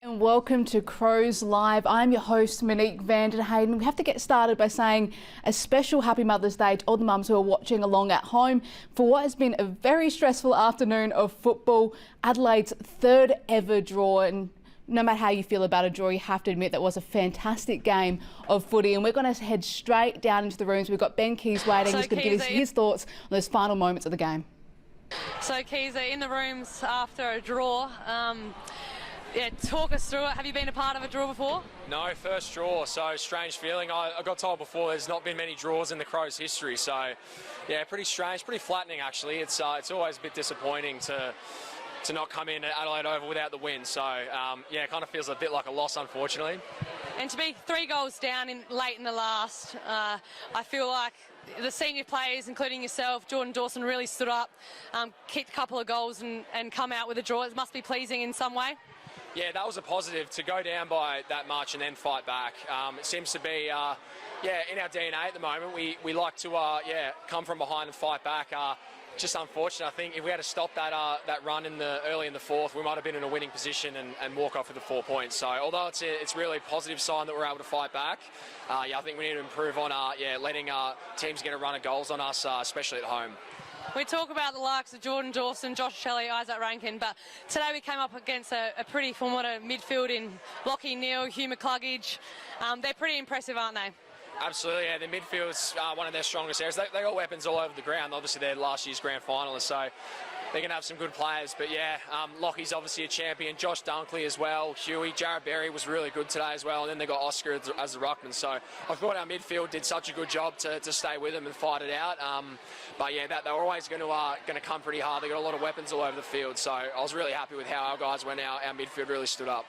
And welcome to Crows Live. I'm your host, Monique Vandenhayden. We have to get started by saying a special happy Mother's Day to all the mums who are watching along at home for what has been a very stressful afternoon of football. Adelaide's third ever draw, and no matter how you feel about a draw, you have to admit that was a fantastic game of footy. And we're going to head straight down into the rooms. We've got Ben Keys waiting. He's going to give us his thoughts on those final moments of the game. So Keys, in the rooms after a draw. Yeah, talk us through it. Have you been a part of a draw before? No, first draw, so strange feeling. I got told before there's not been many draws in the Crows' history, so yeah, pretty strange, pretty flattening actually. It's always a bit disappointing to not come in at Adelaide Oval without the win, so yeah, it kind of feels a bit like a loss, unfortunately. And to be 3 goals down late in the last, I feel like the senior players, including yourself, Jordan Dawson, really stood up, kicked a couple of goals and come out with a draw. It must be pleasing in some way. Yeah, that was a positive to go down by that much and then fight back. It seems to be, yeah, in our DNA at the moment. We like to, yeah, come from behind and fight back. Just unfortunate. I think if we had to stop that run early in the fourth, we might have been in a winning position and walk off with the 4 points. So although it's really a positive sign that we're able to fight back, yeah, I think we need to improve on, yeah, letting teams get a run of goals on us, especially at home. We talk about the likes of Jordan Dawson, Josh Shelley, Isaac Rankin, but today we came up against a pretty formidable midfield in Lockie Neal, Hugh McCluggage. They're pretty impressive, aren't they? Absolutely, yeah. The midfield's one of their strongest areas. They got weapons all over the ground. Obviously, they're last year's grand finalists, so they're going to have some good players. But yeah, Lockie's obviously a champion. Josh Dunkley as well. Huey, Jared Berry was really good today as well. And then they got Oscar as the ruckman. So I thought our midfield did such a good job to stay with them and fight it out. But yeah, they were always going to come pretty hard. They got a lot of weapons all over the field. So I was really happy with how our guys went out. Our midfield really stood up.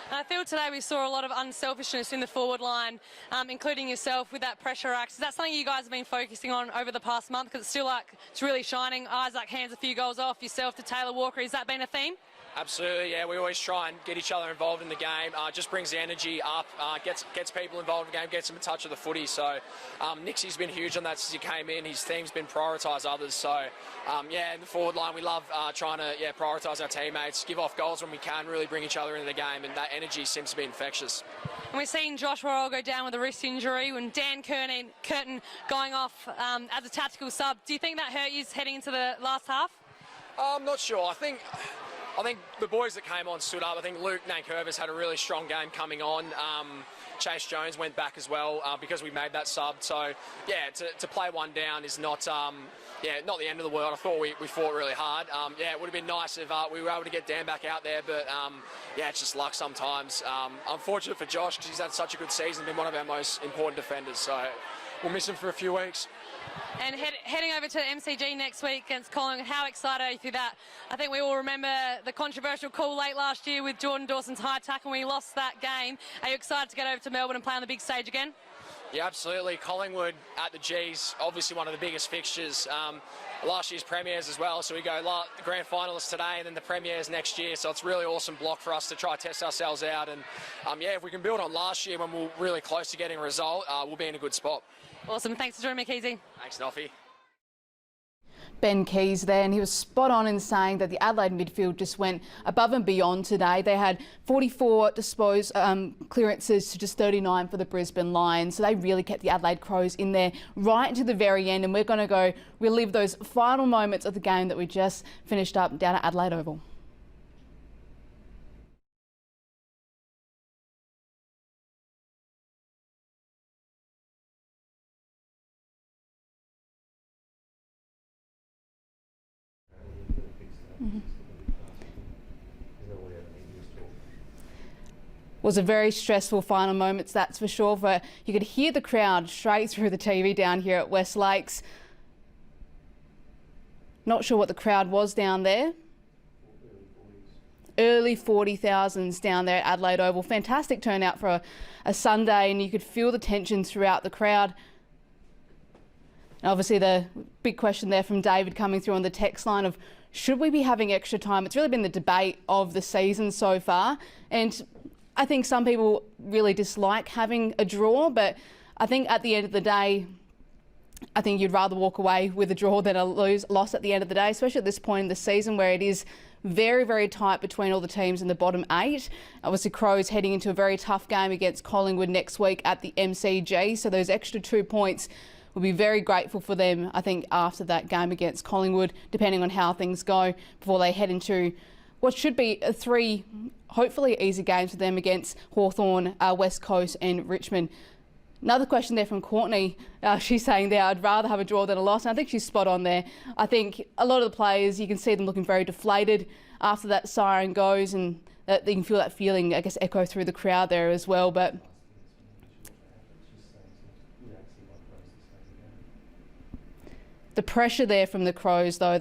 And I feel today we saw a lot of unselfishness in the forward line, including yourself with that pressure act. Is that something you guys have been focusing on over the past month? Because it's still like it's really shining. Isaac hands a few goals off, yourself to Taylor Walker. Has that been a theme? Absolutely, yeah. We always try and get each other involved in the game. Just brings the energy up, gets people involved in the game, gets them in touch with the footy. So Nixie's been huge on that since he came in. His team's been prioritise others. So yeah, in the forward line, we love trying to prioritise our teammates, give off goals when we can, really bring each other into the game, and that energy seems to be infectious. And we've seen Josh Royal go down with a wrist injury, and Dan Curtin going off as a tactical sub. Do you think that hurt you heading into the last half? I'm not sure. I think the boys that came on stood up. I think Luke Nankervis had a really strong game coming on. Chase Jones went back as well because we made that sub. So, yeah, to play one down is not not the end of the world. I thought we fought really hard. Yeah, it would have been nice if we were able to get Dan back out there, but yeah, it's just luck sometimes. Unfortunate for Josh because he's had such a good season, been one of our most important defenders. So we'll miss him for a few weeks. And heading over to MCG next week against Collingwood, how excited are you for that? I think we all remember the controversial call late last year with Jordan Dawson's high tackle when we lost that game. Are you excited to get over to Melbourne and play on the big stage again? Yeah, absolutely. Collingwood at the G's, obviously one of the biggest fixtures. Last year's premiers as well, so we go the grand finalists today and then the premiers next year, so it's a really awesome block for us to try test ourselves out. And yeah, if we can build on last year when we were really close to getting a result, we'll be in a good spot. Awesome. Thanks for joining me, Keezy. Thanks, Noffy. Ben Keys there, and he was spot on in saying that the Adelaide midfield just went above and beyond today. They had 44 clearances to just 39 for the Brisbane Lions, so they really kept the Adelaide Crows in there right to the very end, and we're going to go relive those final moments of the game that we just finished up down at Adelaide Oval. Was a very stressful final moments, that's for sure. You could hear the crowd straight through the TV down here at West Lakes. Not sure what the crowd was down there. Early 40,000s down there at Adelaide Oval. Fantastic turnout for a Sunday, and you could feel the tension throughout the crowd. And obviously the big question there from David coming through on the text line of should we be having extra time? It's really been the debate of the season so far, and I think some people really dislike having a draw, but I think at the end of the day, I think you'd rather walk away with a draw than a loss at the end of the day, especially at this point in the season where it is very, very tight between all the teams in the bottom 8. Obviously, Crows heading into a very tough game against Collingwood next week at the MCG. So those extra 2 points will be very grateful for them, I think, after that game against Collingwood, depending on how things go, before they head into what should be 3 hopefully easy games for them against Hawthorn, West Coast and Richmond. Another question there from Courtney. She's saying there, I'd rather have a draw than a loss. And I think she's spot on there. I think a lot of the players, you can see them looking very deflated after that siren goes, and that you can feel that feeling, I guess, echo through the crowd there as well. But the pressure there from the Crows, though,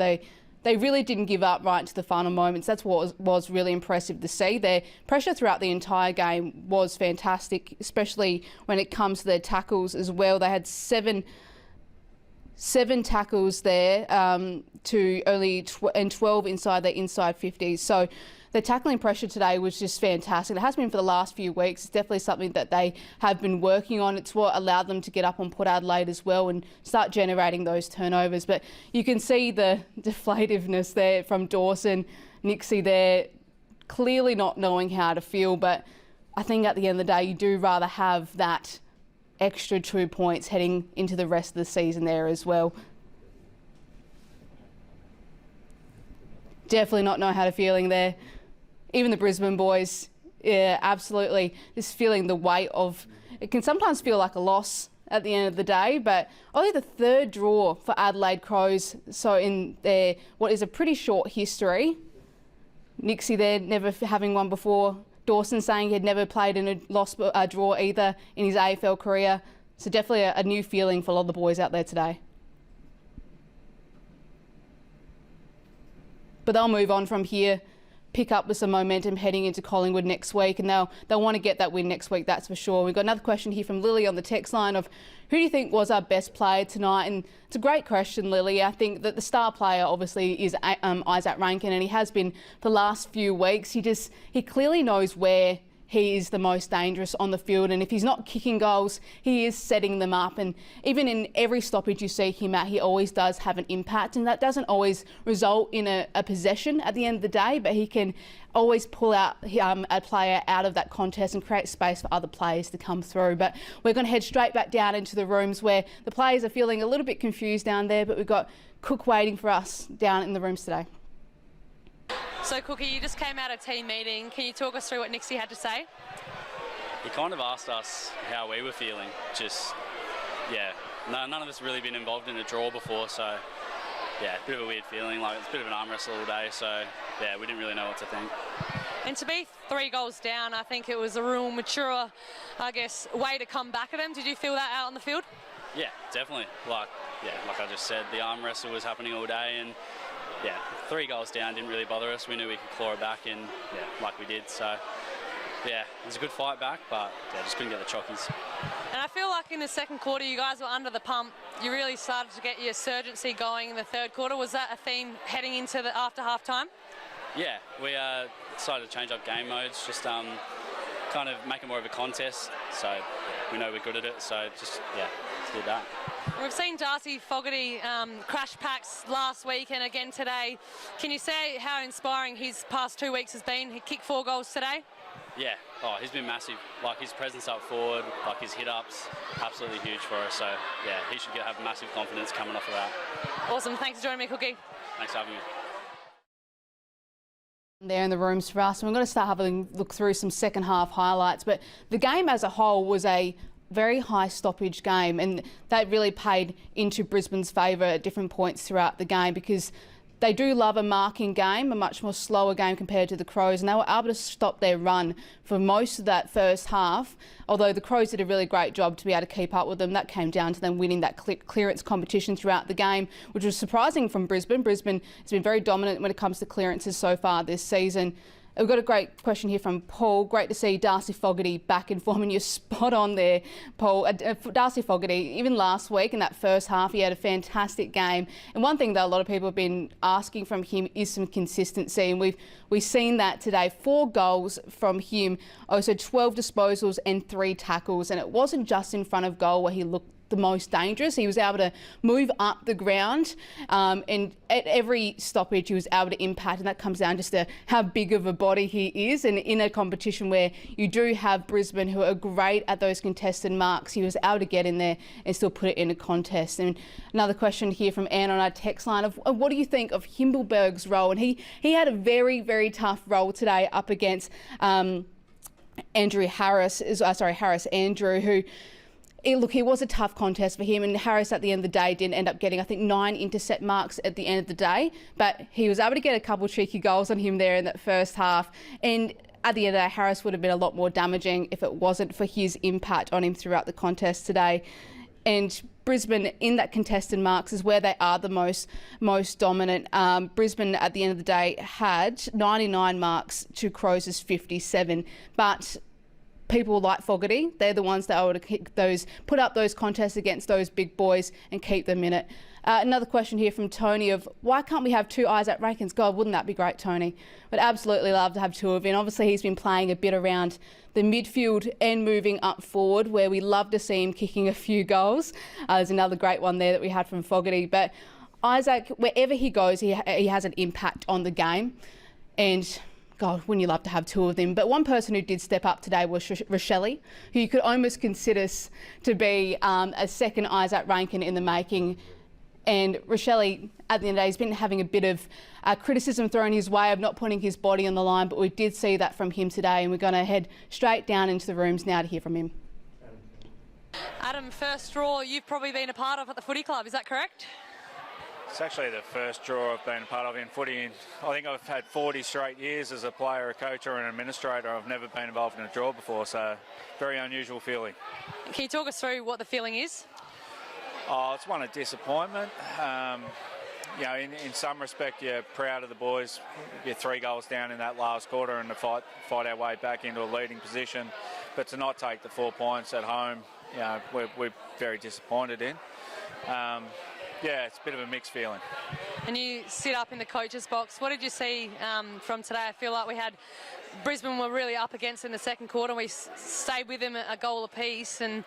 they really didn't give up right to the final moments. That's what was really impressive to see. Their pressure throughout the entire game was fantastic, especially when it comes to their tackles as well. They had seven tackles there to only 12 inside their inside 50s. So the tackling pressure today was just fantastic. It has been for the last few weeks. It's definitely something that they have been working on. It's what allowed them to get up on Port Adelaide as well and start generating those turnovers. But you can see the deflativeness there from Dawson, Nixie there, clearly not knowing how to feel. But I think at the end of the day, you do rather have that extra 2 points heading into the rest of the season there as well. Definitely not know how to feeling there. Even the Brisbane boys, yeah, absolutely. Just feeling the weight of, it can sometimes feel like a loss at the end of the day, but only the 3rd draw for Adelaide Crows. So in their, what is a pretty short history. Nixie there, never having one before. Dawson saying he had never played in a draw either in his AFL career. So definitely a new feeling for a lot of the boys out there today. But they'll move on from here, pick up with some momentum heading into Collingwood next week, and they'll want to get that win next week, that's for sure. We've got another question here from Lily on the text line of who do you think was our best player tonight? And it's a great question, Lily. I think that the star player obviously is Isaac Rankin, and he has been for the last few weeks. He clearly knows where he is the most dangerous on the field, and if he's not kicking goals, he is setting them up. And even in every stoppage you see him at, he always does have an impact, and that doesn't always result in a possession at the end of the day, but he can always pull out a player out of that contest and create space for other players to come through. But we're going to head straight back down into the rooms where the players are feeling a little bit confused down there, but we've got Cook waiting for us down in the rooms today. So, Cookie, you just came out of team meeting. Can you talk us through what Nixie had to say? He kind of asked us how we were feeling. Just, yeah, none of us really been involved in a draw before, so yeah, a bit of a weird feeling. Like, it's a bit of an arm wrestle all day, so yeah, we didn't really know what to think. And to be 3 goals down, I think it was a real mature, I guess, way to come back at them. Did you feel that out on the field? Yeah, definitely. Like I just said, the arm wrestle was happening all day, and yeah, 3 goals down didn't really bother us. We knew we could claw it back, and yeah, like we did. So yeah, it was a good fight back, but yeah, just couldn't get the chockies. And I feel like in the second quarter, you guys were under the pump. You really started to get your urgency going in the third quarter. Was that a theme heading into the after half time? Yeah, we decided to change up game modes, just kind of make it more of a contest. So yeah, we know we're good at it, so just did that. We've seen Darcy Fogarty crash packs last week and again today. Can you say how inspiring his past 2 weeks has been? He kicked 4 goals today. Yeah, he's been massive. Like, his presence up forward, like his hit-ups, absolutely huge for us. So yeah, he should have massive confidence coming off of that. Awesome, thanks for joining me, Cookie. Thanks for having me. There in the rooms for us, and we're going to start having a look through some second half highlights. But the game as a whole was a very high stoppage game, and that really paid into Brisbane's favour at different points throughout the game, because they do love a marking game, a much more slower game compared to the Crows, and they were able to stop their run for most of that first half. Although the Crows did a really great job to be able to keep up with them, that came down to them winning that clearance competition throughout the game, which was surprising from Brisbane. Brisbane has been very dominant when it comes to clearances so far this season. We've got a great question here from Paul. Great to see Darcy Fogarty back in form, and you're spot on there, Paul. Darcy Fogarty, even last week in that first half, he had a fantastic game. And one thing that a lot of people have been asking from him is some consistency, and we've seen that today. 4 goals from him, also 12 disposals and 3 tackles. And it wasn't just in front of goal where he looked the most dangerous. He was able to move up the ground, and at every stoppage he was able to impact, and that comes down just to how big of a body he is. And in a competition where you do have Brisbane, who are great at those contested marks, he was able to get in there and still put it in a contest. And another question here from Anne on our text line of what do you think of Himmelberg's role? And he had a very, very tough role today up against Harris Andrew, who, look, it was a tough contest for him, and Harris at the end of the day didn't end up getting, I think, 9 intercept marks at the end of the day, but he was able to get a couple cheeky goals on him there in that first half. And at the end of the day, Harris would have been a lot more damaging if it wasn't for his impact on him throughout the contest today. And Brisbane in that contested marks is where they are the most dominant. Brisbane at the end of the day had 99 marks to Crows' 57, but people like Fogarty, they're the ones that are able to put up those contests against those big boys and keep them in it. Another question here from Tony of why can't we have 2 Isaac Rankins? God, wouldn't that be great, Tony? Would absolutely love to have 2 of him. Obviously, he's been playing a bit around the midfield and moving up forward, where we love to see him kicking a few goals. There's another great one there that we had from Fogarty. But Isaac, wherever he goes, he has an impact on the game. And God, wouldn't you love to have 2 of them? But one person who did step up today was Rochelle, who you could almost consider to be a second Isaac Rankin in the making. And Rochelle, at the end of the day, he's been having a bit of criticism thrown his way of not putting his body on the line, but we did see that from him today, and we're going to head straight down into the rooms now to hear from him. Adam, first draw you've probably been a part of at the footy club, is that correct? It's actually the first draw I've been a part of in footy. I think I've had 40 straight years as a player, a coach or an administrator. I've never been involved in a draw before, so very unusual feeling. Can you talk us through what the feeling is? Oh, it's one of disappointment. You know, in some respect, you're proud of the boys. You're 3 goals down in that last quarter and to fight our way back into a leading position. But to not take the 4 points at home, you know, we're very disappointed in. Yeah, it's a bit of a mixed feeling. And you sit up in the coach's box. What did you see from today? I feel like Brisbane were really up against in the second quarter. We stayed with them a goal apiece, and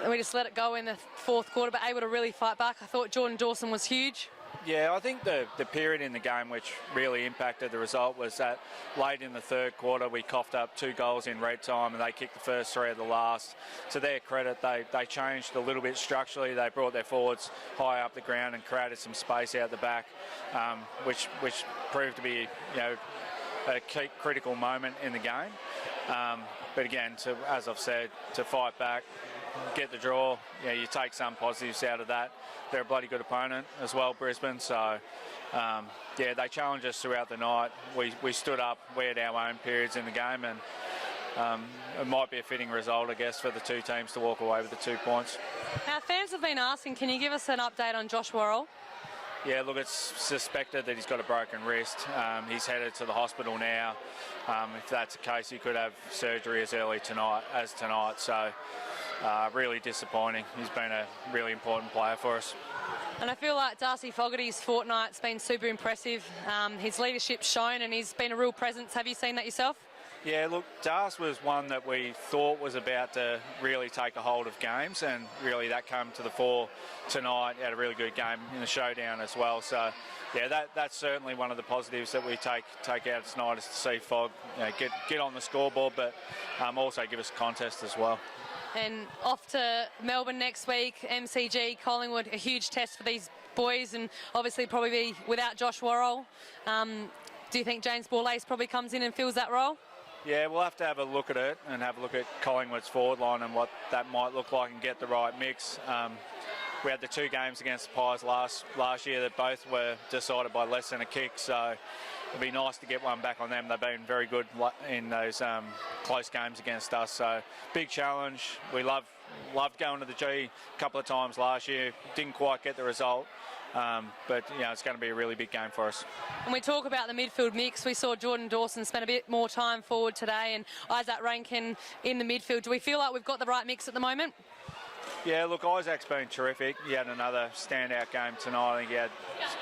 we just let it go in the fourth quarter, but able to really fight back. I thought Jordan Dawson was huge. Yeah, I think the period in the game which really impacted the result was that late in the third quarter we coughed up 2 goals in red time and they kicked the first 3 of the last. To their credit, they changed a little bit structurally. They brought their forwards high up the ground and created some space out the back, which proved to be, you know, a key critical moment in the game. But again, as I've said, to fight back, get the draw, you know, you take some positives out of that. They're a bloody good opponent as well, Brisbane. So, yeah, they challenged us throughout the night. We stood up, we had our own periods in the game, and it might be a fitting result, I guess, for the 2 teams to walk away with the 2 points. Now, fans have been asking, can you give us an update on Josh Worrell? Yeah, look, it's suspected that he's got a broken wrist. He's headed to the hospital now. If that's the case, he could have surgery as early tonight. So, really disappointing. He's been a really important player for us. And I feel like Darcy Fogarty's fortnight's been super impressive. His leadership's shown and he's been a real presence. Have you seen that yourself? Yeah, look, Darce was one that we thought was about to really take a hold of games, and really that came to the fore tonight. He had a really good game in the showdown as well. So, yeah, that's certainly one of the positives that we take out tonight, is to see Fog, you know, get on the scoreboard, but also give us a contest as well. And off to Melbourne next week, MCG, Collingwood, a huge test for these boys, and obviously probably be without Josh Worrell. Do you think James Borlase probably comes in and fills that role? Yeah, we'll have to have a look at it and have a look at Collingwood's forward line and what that might look like and get the right mix. We had the 2 games against the Pies last year that both were decided by less than a kick, so it'd be nice to get one back on them. They've been very good in those close games against us, so big challenge. We loved going to the G a couple of times last year. Didn't quite get the result. But, you know, it's going to be a really big game for us. When we talk about the midfield mix, we saw Jordan Dawson spend a bit more time forward today and Isaac Rankin in the midfield. Do we feel like we've got the right mix at the moment? Yeah, look, Isaac's been terrific. He had another standout game tonight. I think he had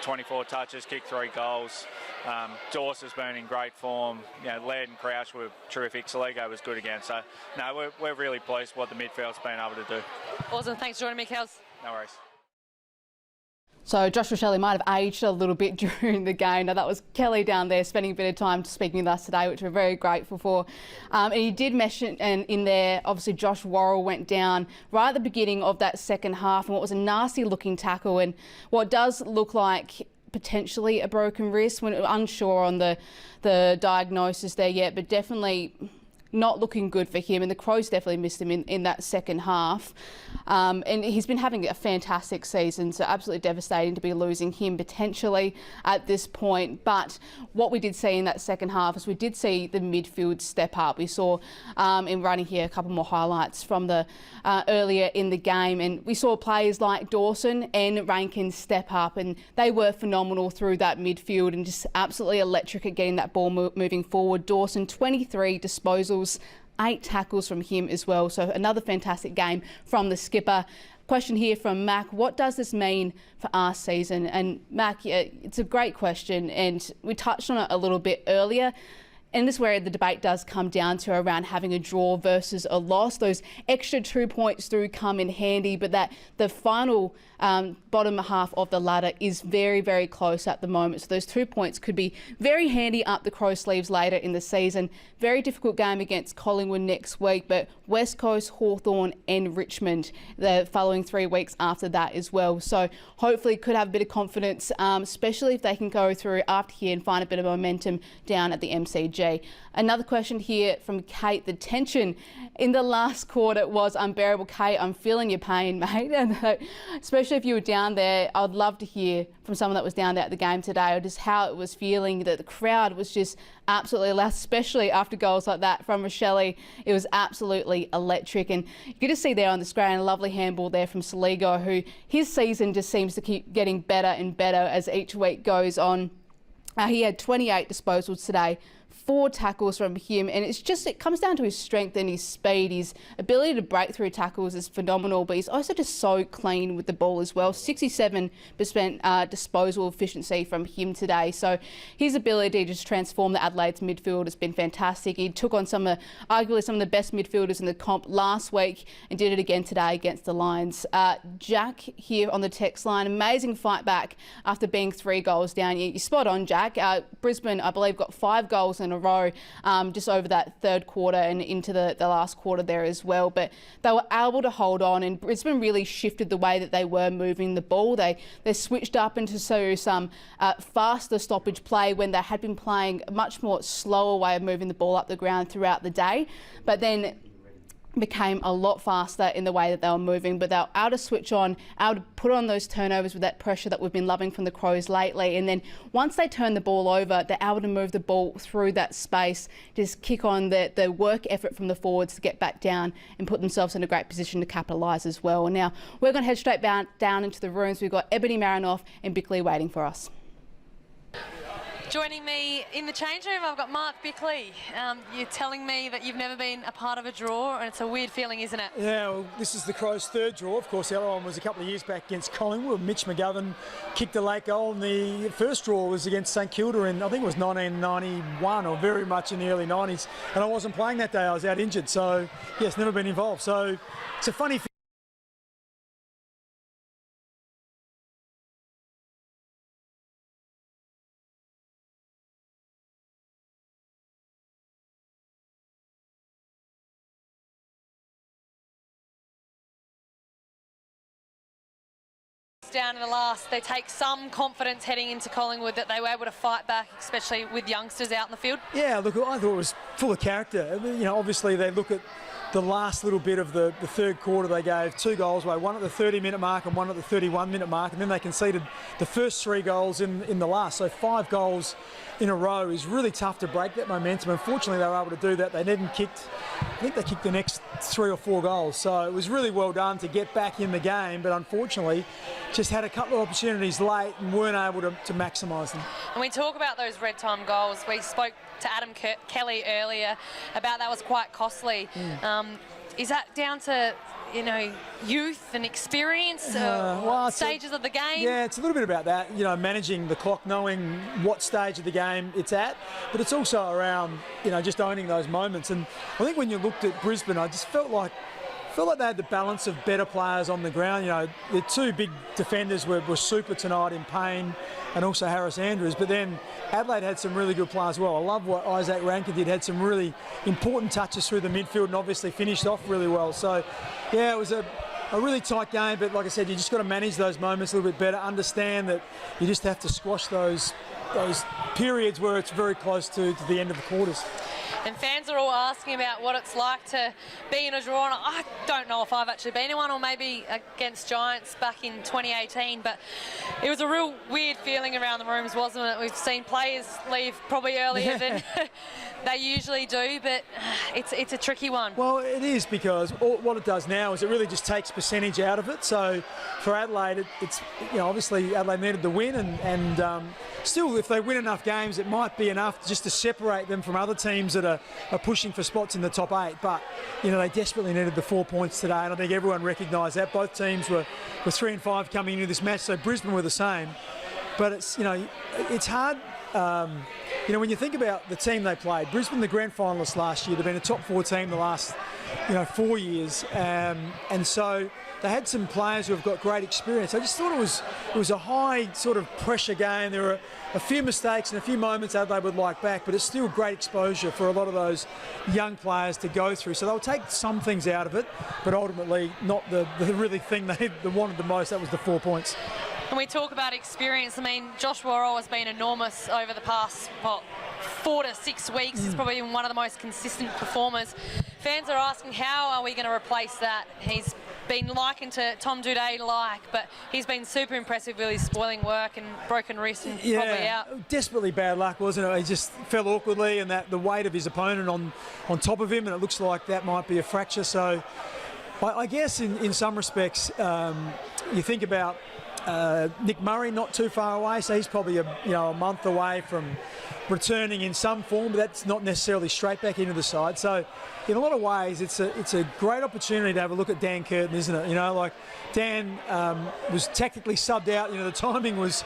24 touches, kicked 3 goals. Dawson's been in great form. Laird and Crouch were terrific. Saligo was good again. So, no, we're really pleased with what the midfield's been able to do. Awesome. Thanks for joining me, Kels. No worries. So Josh Rochelle might have aged a little bit during the game. Now that was Kelly down there spending a bit of time speaking with us today, which we're very grateful for. And he did mention in there, obviously Josh Worrell went down right at the beginning of that second half, and what was a nasty looking tackle and what does look like potentially a broken wrist. We're unsure on the diagnosis there yet, but definitely not looking good for him, and the Crows definitely missed him in that second half. And he's been having a fantastic season, so absolutely devastating to be losing him potentially at this point. But what we did see in that second half is we did see the midfield step up. We saw in running here a couple more highlights from the earlier in the game, and we saw players like Dawson and Rankin step up, and they were phenomenal through that midfield and just absolutely electric at getting that ball moving forward. Dawson, 23 disposals, 8 tackles from him as well. So another fantastic game from the skipper. Question here from Mac. What does this mean for our season? And Mac, it's a great question, and we touched on it a little bit earlier. And this is where the debate does come down to around having a draw versus a loss. Those extra 2 points do come in handy, but that the final bottom half of the ladder is very, very close at the moment. So those 2 points could be very handy up the Crow sleeves later in the season. Very difficult game against Collingwood next week, but West Coast, Hawthorn and Richmond the following 3 weeks after that as well. So hopefully could have a bit of confidence, especially if they can go through after here and find a bit of momentum down at the MCG. Another question here from Kate. The tension in the last quarter was unbearable. Kate, I'm feeling your pain, mate. And especially if you were down there, I'd love to hear from someone that was down there at the game today, or just how it was feeling. That the crowd was just absolutely loud, especially after goals like that from Rochelle. It was absolutely electric, and you get to see there on the screen a lovely handball there from Saligo, who his season just seems to keep getting better and better as each week goes on. He had 28 disposals today, 4 tackles from him, and it comes down to his strength and his speed. His ability to break through tackles is phenomenal, but he's also just so clean with the ball as well. 67% disposal efficiency from him today. So his ability to just transform the Adelaide's midfield has been fantastic. He took on arguably some of the best midfielders in the comp last week and did it again today against the Lions. Jack here on the text line, amazing fight back after being 3 goals down. You're spot on, Jack. Brisbane, I believe, got 5 goals in a row just over that third quarter and into the last quarter there as well, but they were able to hold on, and Brisbane really shifted the way that they were moving the ball. They switched up into some faster stoppage play when they had been playing a much more slower way of moving the ball up the ground throughout the day, but then became a lot faster in the way that they were moving, but they were able to switch on, able to put on those turnovers with that pressure that we've been loving from the Crows lately. And then once they turn the ball over, they're able to move the ball through that space, just kick on the work effort from the forwards to get back down and put themselves in a great position to capitalise as well. And now we're going to head straight down into the rooms. We've got Ebony Marinoff and Bickley waiting for us. Joining me in the change room, I've got Mark Bickley. You're telling me that you've never been a part of a draw, and it's a weird feeling, isn't it? Yeah, well, this is the Crows' 3rd draw. Of course, the other one was a couple of years back against Collingwood. Mitch McGovern kicked a late goal, and the first draw was against St Kilda in, I think it was 1991, or very much in the early 90s. And I wasn't playing that day, I was out injured. So, yes, never been involved. So, it's a funny feeling. Down in the last, they take some confidence heading into Collingwood that they were able to fight back, especially with youngsters out in the field. Yeah, look, I thought it was full of character. You know, obviously they look at the last little bit of the third quarter. They gave 2 goals away, one at the 30-minute mark and one at the 31-minute mark, and then they conceded the first 3 goals in the last. So 5 goals in a row is really tough to break that momentum. Unfortunately, they were able to do that. They then kicked, I think they kicked the next 3 or 4 goals. So it was really well done to get back in the game, but unfortunately just had a couple of opportunities late and weren't able to maximise them. And we talk about those red time goals. We spoke to Adam Kelly earlier about that was quite costly. Is that down to youth and experience, stages of the game? Yeah, it's a little bit about that, managing the clock, knowing what stage of the game it's at, but it's also around, just owning those moments. And I think when you looked at Brisbane, I just felt like they had the balance of better players on the ground. The two big defenders were super tonight in Payne and also Harris Andrews, but then Adelaide had some really good players as well. I love what Isaac Rankin did, had some really important touches through the midfield and obviously finished off really well. So, yeah, it was a really tight game, but like I said, you just got to manage those moments a little bit better, understand that you just have to squash those periods where it's very close to the end of the quarters. And fans are all asking about what it's like to be in a draw. And I don't know if I've actually been in one, or maybe against Giants back in 2018, but it was a real weird feeling around the rooms, wasn't it? We've seen players leave probably earlier than they usually do, but it's a tricky one. Well, it is, because what it does now is it really just takes percentage out of it. So for Adelaide, it's obviously Adelaide needed the win, and still, if they win enough games, it might be enough just to separate them from other teams that are pushing for spots in the top 8. But they desperately needed the 4 points today, and I think everyone recognised that. Both teams were 3 and 5 coming into this match, so Brisbane were the same. But it's it's hard. When you think about the team they played, Brisbane, the grand finalists last year, they've been a top 4 team the last 4 years, and so they had some players who have got great experience. I just thought it was a high sort of pressure game. There were a few mistakes and a few moments Adelaide would like back, but it's still great exposure for a lot of those young players to go through. So they'll take some things out of it, but ultimately not the really thing they wanted the most. That was the 4 points. When we talk about experience, I mean, Josh Worrell has been enormous over the past, 4 to 6 weeks. He's probably been one of the most consistent performers. Fans are asking, how are we going to replace that? He's been likened to Tom Doedee-like, but he's been super impressive with his spoiling work and broken wrist and probably out. Desperately bad luck, wasn't it? He just fell awkwardly, and the weight of his opponent on top of him, and it looks like that might be a fracture. So I guess in some respects, you think about Nick Murray, not too far away, so he's probably a month away from returning in some form, but that's not necessarily straight back into the side. So in a lot of ways, it's a great opportunity to have a look at Dan Curtin, isn't it? Dan was technically subbed out. The timing was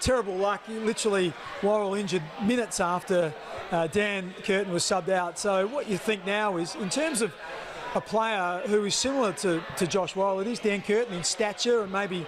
terrible luck. Literally, Worrell injured minutes after Dan Curtin was subbed out. So what you think now is, in terms of a player who is similar to Josh Worrell, it is Dan Curtin in stature, and maybe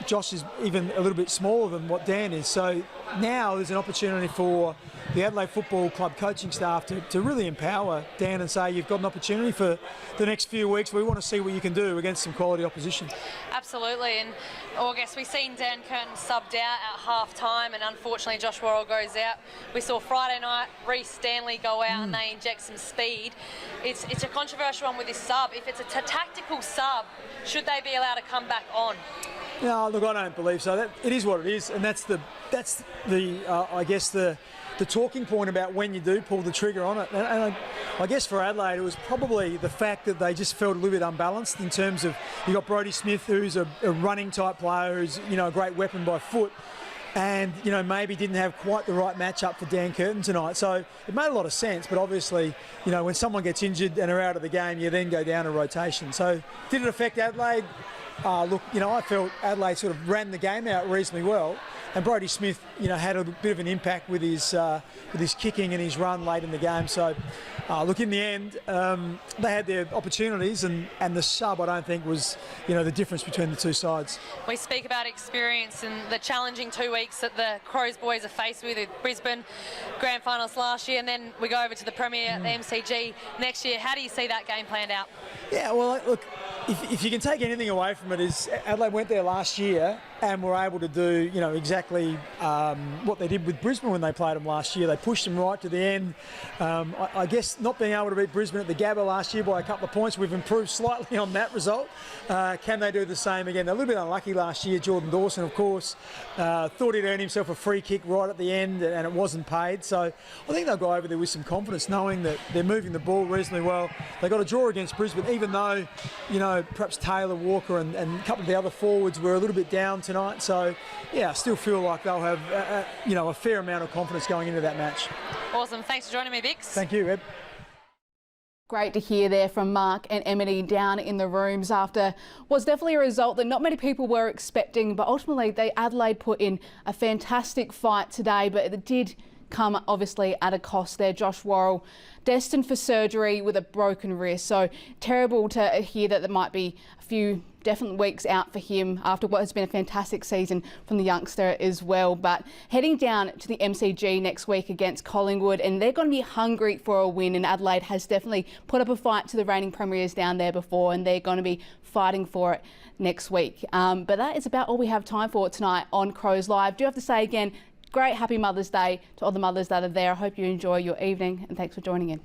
Josh is even a little bit smaller than what Dan is. So now there's an opportunity for the Adelaide Football Club coaching staff to really empower Dan and say, you've got an opportunity for the next few weeks. We want to see what you can do against some quality opposition. Absolutely. And August, we've seen Dan Curtin subbed out at half-time, and unfortunately Josh Worrell goes out. We saw Friday night Reece Stanley go out and they inject some speed. It's a controversial one with this sub. If it's a tactical sub, should they be allowed to come back on? No, look, I don't believe so. It is what it is, and that's the I guess the talking point about when you do pull the trigger on it. And I guess for Adelaide, it was probably the fact that they just felt a little bit unbalanced in terms of, you got Brodie Smith, who's a running type player, who's a great weapon by foot, and maybe didn't have quite the right matchup for Dan Curtin tonight. So it made a lot of sense, but obviously when someone gets injured and are out of the game, you then go down a rotation. So did it affect Adelaide? Look, I felt Adelaide sort of ran the game out reasonably well, and Brodie Smith, had a bit of an impact with his kicking and his run late in the game. So, look, in the end, they had their opportunities, and the sub, I don't think, was, the difference between the two sides. We speak about experience and the challenging 2 weeks that the Crows boys are faced with Brisbane grand finals last year, and then we go over to the Premier at the MCG next year. How do you see that game planned out? Yeah, well, look, if you can take anything away from it, is Adelaide went there last year and were able to do, exactly what they did with Brisbane when they played them last year. They pushed them right to the end. I guess not being able to beat Brisbane at the Gabba last year by a couple of points, we've improved slightly on that result. Can they do the same again? They're a little bit unlucky last year. Jordan Dawson, of course, thought he'd earned himself a free kick right at the end, and it wasn't paid. So I think they'll go over there with some confidence, knowing that they're moving the ball reasonably well. They got a draw against Brisbane, even though, perhaps Taylor, Walker and a couple of the other forwards were a little bit down tonight. So, yeah, I still feel like they'll have, a fair amount of confidence going into that match. Awesome. Thanks for joining me, Vix. Thank you, Ed. Great to hear there from Mark and Emily down in the rooms after was definitely a result that not many people were expecting, but ultimately Adelaide put in a fantastic fight today, but it did come obviously at a cost there. Josh Worrell destined for surgery with a broken wrist, so terrible to hear that there might be a few definite weeks out for him after what has been a fantastic season from the youngster as well. But heading down to the MCG next week against Collingwood, and they're going to be hungry for a win, and Adelaide has definitely put up a fight to the reigning premiers down there before, and they're going to be fighting for it next week. But that is about all we have time for tonight on Crows Live. Do have to say again, great happy Mother's Day to all the mothers that are there. I hope you enjoy your evening, and thanks for joining in.